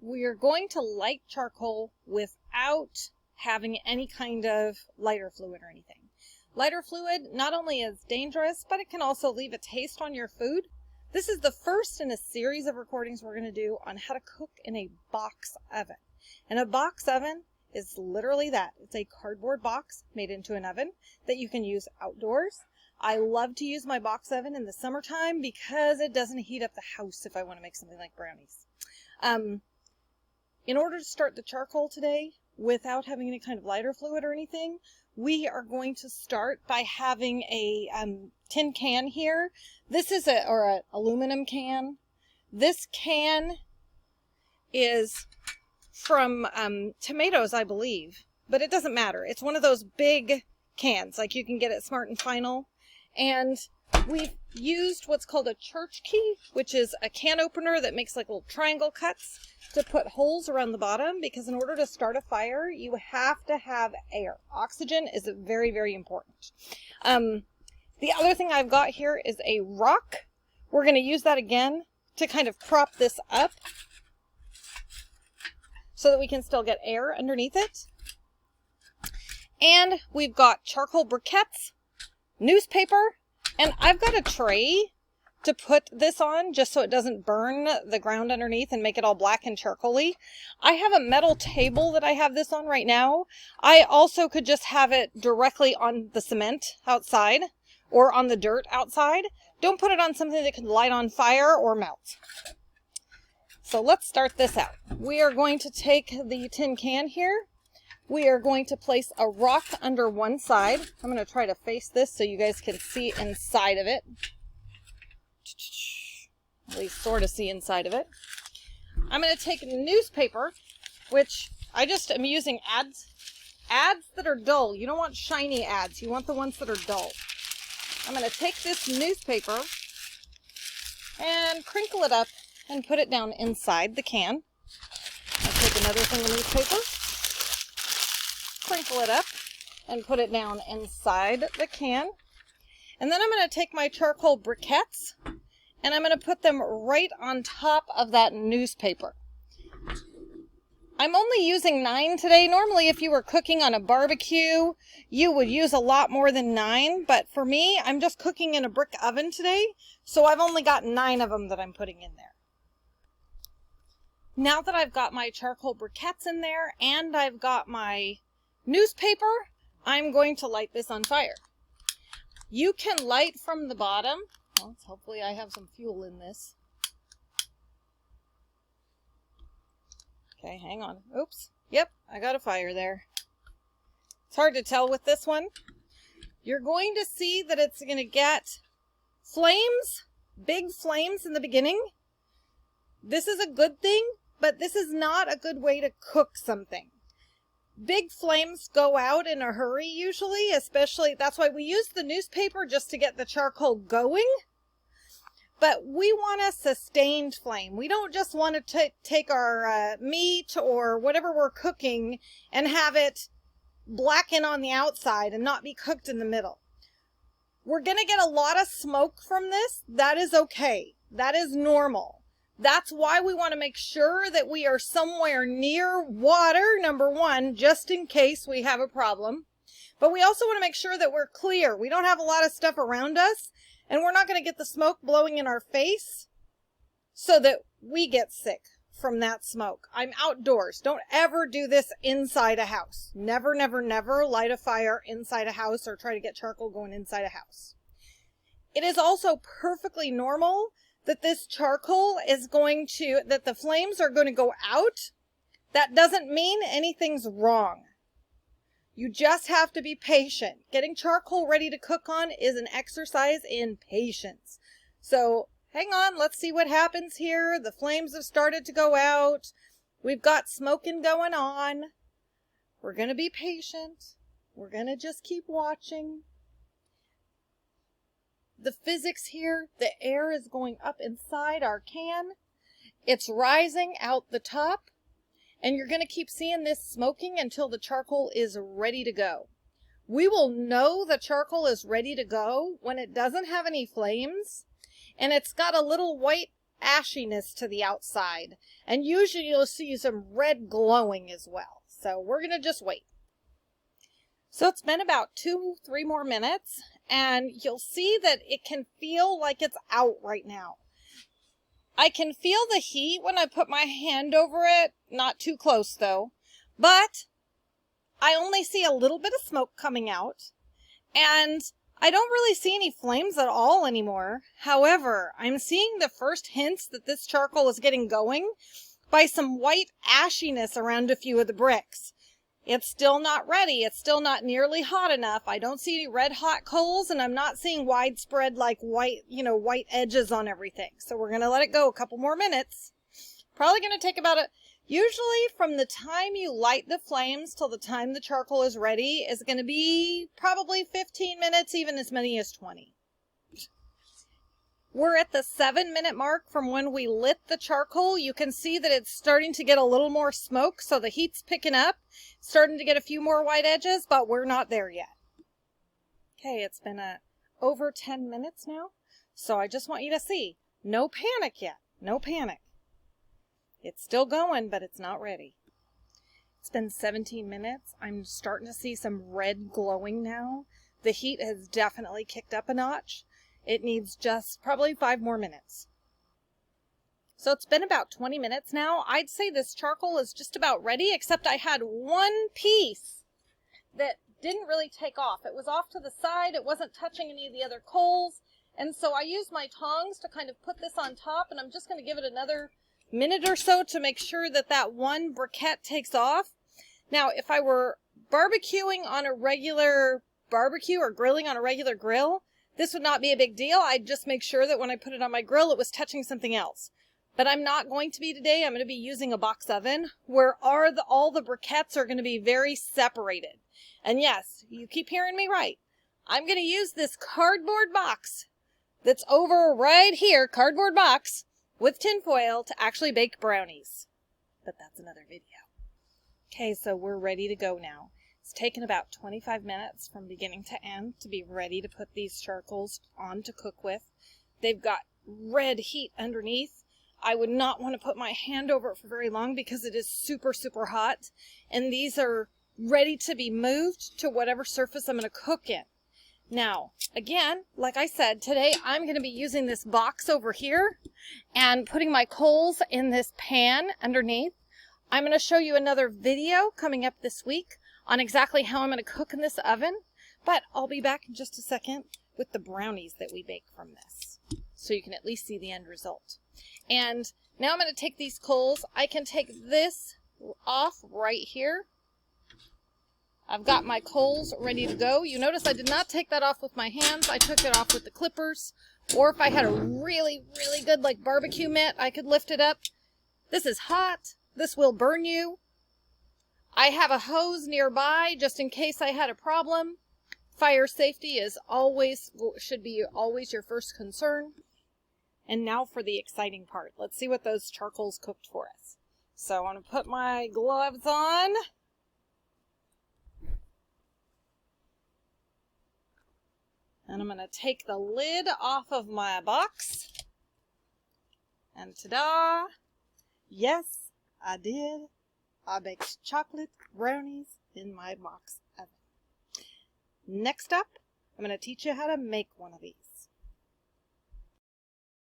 we are going to light charcoal without having any kind of lighter fluid or anything. Lighter fluid not only is dangerous, but it can also leave a taste on your food. This is the first in a series of recordings we're going to do on how to cook in a box oven. And a box oven is literally that. It's a cardboard box made into an oven that you can use outdoors. I love to use my box oven in the summertime because it doesn't heat up the house if I want to make something like brownies. In order to start the charcoal today, without having any kind of lighter fluid or anything, we are going to start by having a tin can here. This is an aluminum can. This can is from tomatoes, I believe, but it doesn't matter. It's one of those big cans like you can get at Smart and Final. And we've used what's called a church key, which is a can opener that makes like little triangle cuts to put holes around the bottom, because in order to start a fire, you have to have air. Oxygen is very, very important. The other thing I've got here is a rock. We're going to use that again to kind of prop this up so that we can still get air underneath it. And we've got charcoal briquettes, newspaper, and I've got a tray to put this on just so it doesn't burn the ground underneath and make it all black and charcoaly. I have a metal table that I have this on right now. I also could just have it directly on the cement outside or on the dirt outside. Don't put it on something that can light on fire or melt. So let's start this out. We are going to take the tin can here. We are going to place a rock under one side. I'm going to try to face this so you guys can see inside of it. At least sort of see inside of it. I'm going to take a newspaper, which I just am using ads that are dull. You don't want shiny ads. You want the ones that are dull. I'm going to take this newspaper and crinkle it up and put it down inside the can. I'll take another thing of newspaper, crinkle it up, and put it down inside the can. And then I'm going to take my charcoal briquettes and I'm going to put them right on top of that newspaper. I'm only using 9 today. Normally, if you were cooking on a barbecue, you would use a lot more than 9. But for me, I'm just cooking in a brick oven today, so I've only got 9 of them that I'm putting in there. Now that I've got my charcoal briquettes in there and I've got my newspaper, I'm going to light this on fire. You can light from the bottom. Well, hopefully I have some fuel in this. Okay, hang on. Oops. Yep, I got a fire there. It's hard to tell with this one. You're going to see that it's going to get flames, big flames in the beginning. This is a good thing, but this is not a good way to cook something. Big flames go out in a hurry usually, especially, that's why we use the newspaper just to get the charcoal going. But we want a sustained flame. We don't just want to take our meat or whatever we're cooking and have it blacken on the outside and not be cooked in the middle. We're going to get a lot of smoke from this. That is okay. That is normal. That's why we want to make sure that we are somewhere near water, number one, just in case we have a problem. But we also want to make sure that we're clear. We don't have a lot of stuff around us, and we're not going to get the smoke blowing in our face so that we get sick from that smoke. I'm outdoors. Don't ever do this inside a house. Never, never, never light a fire inside a house or try to get charcoal going inside a house. It is also perfectly normal that this charcoal is that the flames are going to go out. That doesn't mean anything's wrong. You just have to be patient. Getting charcoal ready to cook on is an exercise in patience. So hang on, let's see what happens here. The flames have started to go out. We've got smoking going on. We're going to be patient. We're going to just keep watching. The physics here, the air is going up inside our can. It's rising out the top. And you're going to keep seeing this smoking until the charcoal is ready to go. We will know the charcoal is ready to go when it doesn't have any flames and it's got a little white ashiness to the outside. And usually you'll see some red glowing as well. So we're going to just wait. So it's been about 2-3 more minutes, and you'll see that it can feel like it's out right now. I can feel the heat when I put my hand over it, not too close though, but I only see a little bit of smoke coming out, and I don't really see any flames at all anymore. However, I'm seeing the first hints that this charcoal is getting going by some white ashiness around a few of the bricks. It's still not ready. It's still not nearly hot enough. I don't see any red hot coals, and I'm not seeing widespread like white edges on everything. So we're going to let it go a couple more minutes. Probably going to take about usually from the time you light the flames till the time the charcoal is ready is going to be probably 15 minutes, even as many as 20. We're at the 7-minute mark from when we lit the charcoal. You can see that it's starting to get a little more smoke, so the heat's picking up, starting to get a few more white edges, but we're not there yet. Okay, it's been over 10 minutes now, so I just want you to see, no panic yet, no panic. It's still going, but it's not ready. It's been 17 minutes. I'm starting to see some red glowing now. The heat has definitely kicked up a notch. It needs just probably 5 more minutes. So it's been about 20 minutes now. I'd say this charcoal is just about ready, except I had one piece that didn't really take off. It was off to the side. It wasn't touching any of the other coals. And so I used my tongs to kind of put this on top, and I'm just going to give it another minute or so to make sure that that one briquette takes off. Now, if I were barbecuing on a regular barbecue or grilling on a regular grill, this would not be a big deal. I'd just make sure that when I put it on my grill, it was touching something else. But I'm not going to be today. I'm going to be using a box oven where all the briquettes are going to be very separated. And yes, you keep hearing me right. I'm going to use this cardboard box that's over right here, cardboard box, with tinfoil to actually bake brownies. But that's another video. Okay, so we're ready to go now. It's taken about 25 minutes from beginning to end to be ready to put these charcoals on to cook with. They've got red heat underneath. I would not want to put my hand over it for very long because it is super, super hot. And these are ready to be moved to whatever surface I'm going to cook in. Now, again, like I said, today I'm going to be using this box over here and putting my coals in this pan underneath. I'm going to show you another video coming up this week on exactly how I'm going to cook in this oven, but I'll be back in just a second with the brownies that we bake from this, so you can at least see the end result. And now I'm going to take these coals. I can take this off right here. I've got my coals ready to go. You notice I did not take that off with my hands. I took it off with the clippers, or if I had a really, really good like barbecue mitt, I could lift it up. This is hot. This will burn you. I have a hose nearby just in case I had a problem. Fire safety should be always your first concern. And now for the exciting part. Let's see what those charcoals cooked for us. So I want to put my gloves on. And I'm going to take the lid off of my box. And ta-da! Yes, I did. I baked chocolate brownies in my box oven. Next up, I'm going to teach you how to make one of these.